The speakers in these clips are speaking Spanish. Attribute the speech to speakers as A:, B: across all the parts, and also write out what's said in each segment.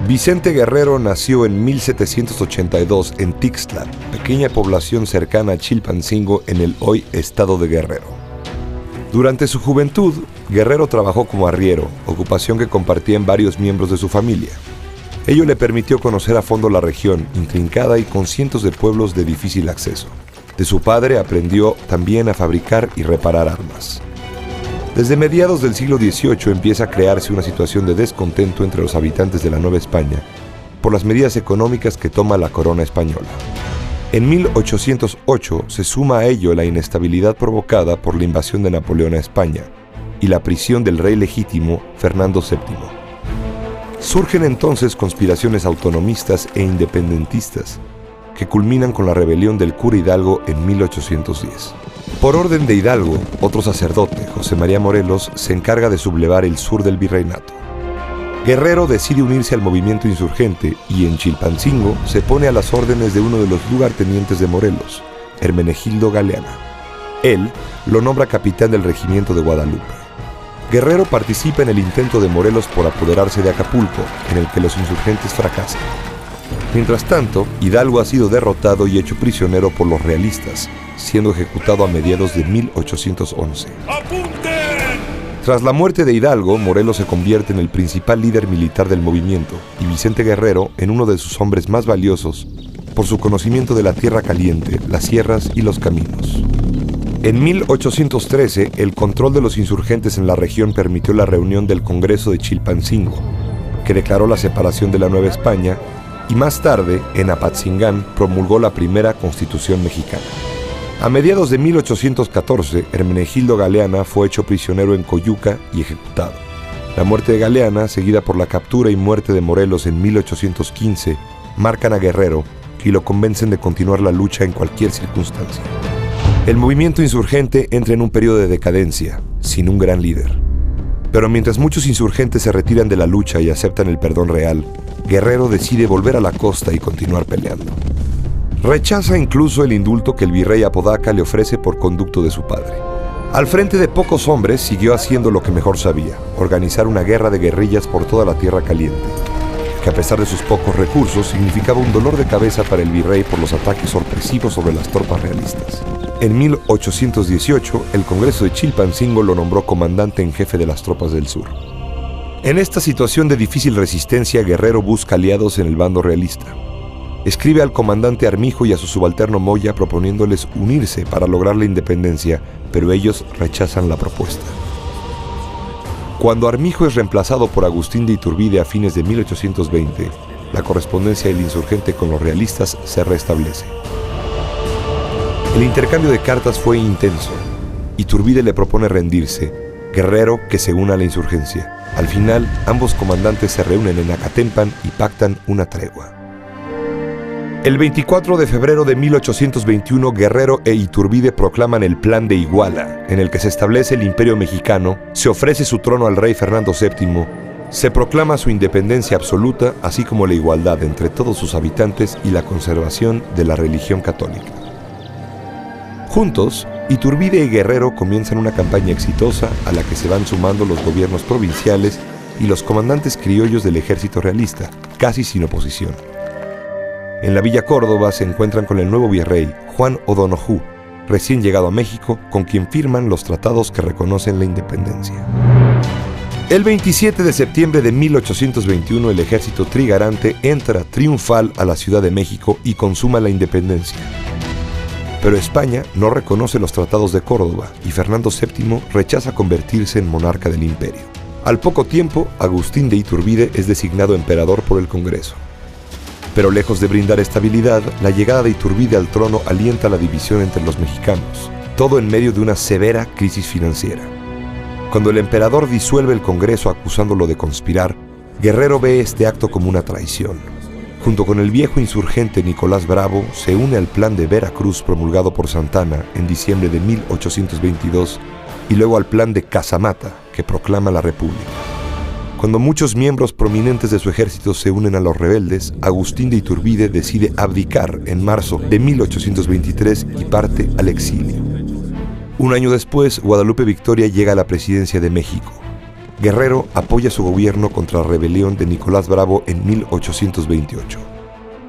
A: Vicente Guerrero nació en 1782 en Tixtla, pequeña población cercana a Chilpancingo en el hoy estado de Guerrero. Durante su juventud, Guerrero trabajó como arriero, ocupación que compartían varios miembros de su familia. Ello le permitió conocer a fondo la región, intrincada y con cientos de pueblos de difícil acceso. De su padre aprendió también a fabricar y reparar armas. Desde mediados del siglo XVIII empieza a crearse una situación de descontento entre los habitantes de la Nueva España por las medidas económicas que toma la corona española. En 1808 se suma a ello la inestabilidad provocada por la invasión de Napoleón a España y la prisión del rey legítimo Fernando VII. Surgen entonces conspiraciones autonomistas e independentistas que culminan con la rebelión del cura Hidalgo en 1810. Por orden de Hidalgo, otro sacerdote, José María Morelos, se encarga de sublevar el sur del virreinato. Guerrero decide unirse al movimiento insurgente y en Chilpancingo se pone a las órdenes de uno de los lugartenientes de Morelos, Hermenegildo Galeana. Él lo nombra capitán del regimiento de Guadalupe. Guerrero participa en el intento de Morelos por apoderarse de Acapulco, en el que los insurgentes fracasan. Mientras tanto, Hidalgo ha sido derrotado y hecho prisionero por los realistas, siendo ejecutado a mediados de 1811.
B: ¡Apunten!
A: Tras la muerte de Hidalgo, Morelos se convierte en el principal líder militar del movimiento y Vicente Guerrero en uno de sus hombres más valiosos por su conocimiento de la tierra caliente, las sierras y los caminos. En 1813, el control de los insurgentes en la región permitió la reunión del Congreso de Chilpancingo, que declaró la separación de la Nueva España y más tarde, en Apatzingán, promulgó la primera Constitución mexicana. A mediados de 1814, Hermenegildo Galeana fue hecho prisionero en Coyuca y ejecutado. La muerte de Galeana, seguida por la captura y muerte de Morelos en 1815, marcan a Guerrero y lo convencen de continuar la lucha en cualquier circunstancia. El movimiento insurgente entra en un periodo de decadencia, sin un gran líder. Pero mientras muchos insurgentes se retiran de la lucha y aceptan el perdón real, Guerrero decide volver a la costa y continuar peleando. Rechaza incluso el indulto que el virrey Apodaca le ofrece por conducto de su padre. Al frente de pocos hombres, siguió haciendo lo que mejor sabía, organizar una guerra de guerrillas por toda la tierra caliente, que a pesar de sus pocos recursos, significaba un dolor de cabeza para el virrey por los ataques sorpresivos sobre las tropas realistas. En 1818, el Congreso de Chilpancingo lo nombró comandante en jefe de las tropas del sur. En esta situación de difícil resistencia, Guerrero busca aliados en el bando realista. Escribe al comandante Armijo y a su subalterno Moya proponiéndoles unirse para lograr la independencia, pero ellos rechazan la propuesta. Cuando Armijo es reemplazado por Agustín de Iturbide a fines de 1820, la correspondencia del insurgente con los realistas se restablece. El intercambio de cartas fue intenso. Iturbide le propone rendirse, Guerrero que se una a la insurgencia. Al final, ambos comandantes se reúnen en Acatempan y pactan una tregua. El 24 de febrero de 1821, Guerrero e Iturbide proclaman el Plan de Iguala, en el que se establece el Imperio Mexicano, se ofrece su trono al rey Fernando VII, se proclama su independencia absoluta, así como la igualdad entre todos sus habitantes y la conservación de la religión católica. Juntos, Iturbide y Guerrero comienzan una campaña exitosa a la que se van sumando los gobiernos provinciales y los comandantes criollos del ejército realista, casi sin oposición. En la Villa Córdoba se encuentran con el nuevo virrey, Juan O'Donoghue, recién llegado a México, con quien firman los tratados que reconocen la independencia. El 27 de septiembre de 1821, el ejército trigarante entra triunfal a la Ciudad de México y consuma la independencia. Pero España no reconoce los tratados de Córdoba y Fernando VII rechaza convertirse en monarca del imperio. Al poco tiempo, Agustín de Iturbide es designado emperador por el Congreso. Pero lejos de brindar estabilidad, la llegada de Iturbide al trono alienta la división entre los mexicanos, todo en medio de una severa crisis financiera. Cuando el emperador disuelve el Congreso acusándolo de conspirar, Guerrero ve este acto como una traición. Junto con el viejo insurgente Nicolás Bravo, se une al Plan de Veracruz promulgado por Santana en diciembre de 1822 y luego al Plan de Casamata, que proclama la República. Cuando muchos miembros prominentes de su ejército se unen a los rebeldes, Agustín de Iturbide decide abdicar en marzo de 1823 y parte al exilio. Un año después, Guadalupe Victoria llega a la presidencia de México. Guerrero apoya su gobierno contra la rebelión de Nicolás Bravo en 1828.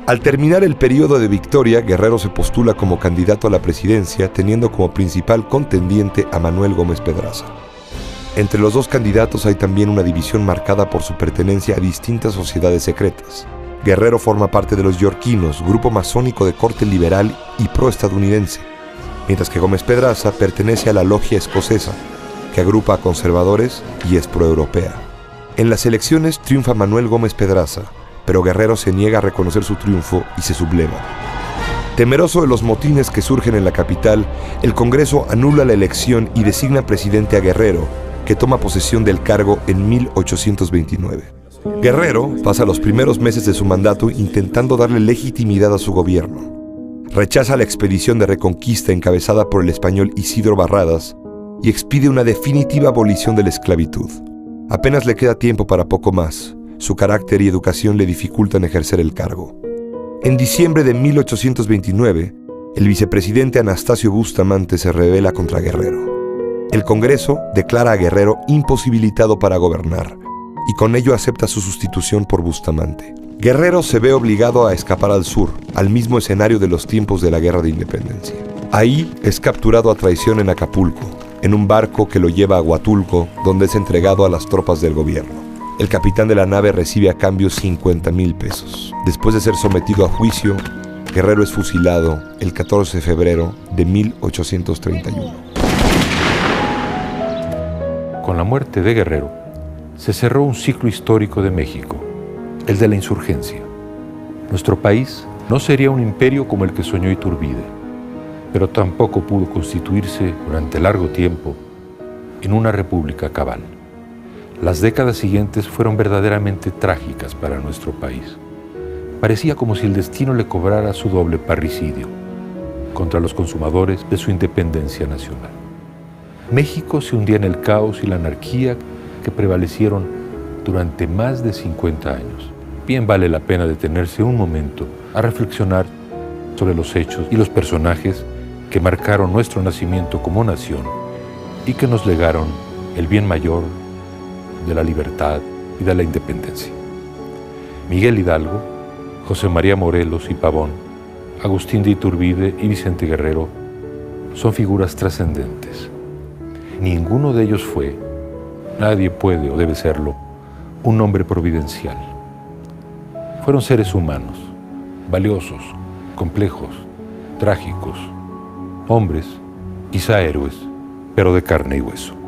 A: Al terminar el periodo de victoria, Guerrero se postula como candidato a la presidencia, teniendo como principal contendiente a Manuel Gómez Pedraza. Entre los dos candidatos hay también una división marcada por su pertenencia a distintas sociedades secretas. Guerrero forma parte de los Yorquinos, grupo masónico de corte liberal y pro-estadounidense, mientras que Gómez Pedraza pertenece a la Logia Escocesa, que agrupa a conservadores y es pro-europea. En las elecciones triunfa Manuel Gómez Pedraza, pero Guerrero se niega a reconocer su triunfo y se subleva. Temeroso de los motines que surgen en la capital, el Congreso anula la elección y designa presidente a Guerrero, que toma posesión del cargo en 1829. Guerrero pasa los primeros meses de su mandato intentando darle legitimidad a su gobierno. Rechaza la expedición de reconquista encabezada por el español Isidro Barradas y expide una definitiva abolición de la esclavitud. Apenas le queda tiempo para poco más. Su carácter y educación le dificultan ejercer el cargo. En diciembre de 1829, el vicepresidente Anastasio Bustamante se rebela contra Guerrero. El Congreso declara a Guerrero imposibilitado para gobernar y con ello acepta su sustitución por Bustamante. Guerrero se ve obligado a escapar al sur, al mismo escenario de los tiempos de la Guerra de Independencia. Ahí es capturado a traición en Acapulco, en un barco que lo lleva a Huatulco, donde es entregado a las tropas del gobierno. El capitán de la nave recibe a cambio 50,000 pesos. Después de ser sometido a juicio, Guerrero es fusilado el 14 de febrero de 1831.
B: Con la muerte de Guerrero, se cerró un ciclo histórico de México, el de la insurgencia. Nuestro país no sería un imperio como el que soñó Iturbide, pero tampoco pudo constituirse durante largo tiempo en una república cabal. Las décadas siguientes fueron verdaderamente trágicas para nuestro país. Parecía como si el destino le cobrara su doble parricidio contra los consumadores de su independencia nacional. México se hundía en el caos y la anarquía que prevalecieron durante más de 50 años. Bien vale la pena detenerse un momento a reflexionar sobre los hechos y los personajes que marcaron nuestro nacimiento como nación y que nos legaron el bien mayor de la libertad y de la independencia. Miguel Hidalgo, José María Morelos y Pavón, Agustín de Iturbide y Vicente Guerrero son figuras trascendentes. Ninguno de ellos fue, nadie puede o debe serlo, un hombre providencial. Fueron seres humanos, valiosos, complejos, trágicos, hombres, quizá héroes, pero de carne y hueso.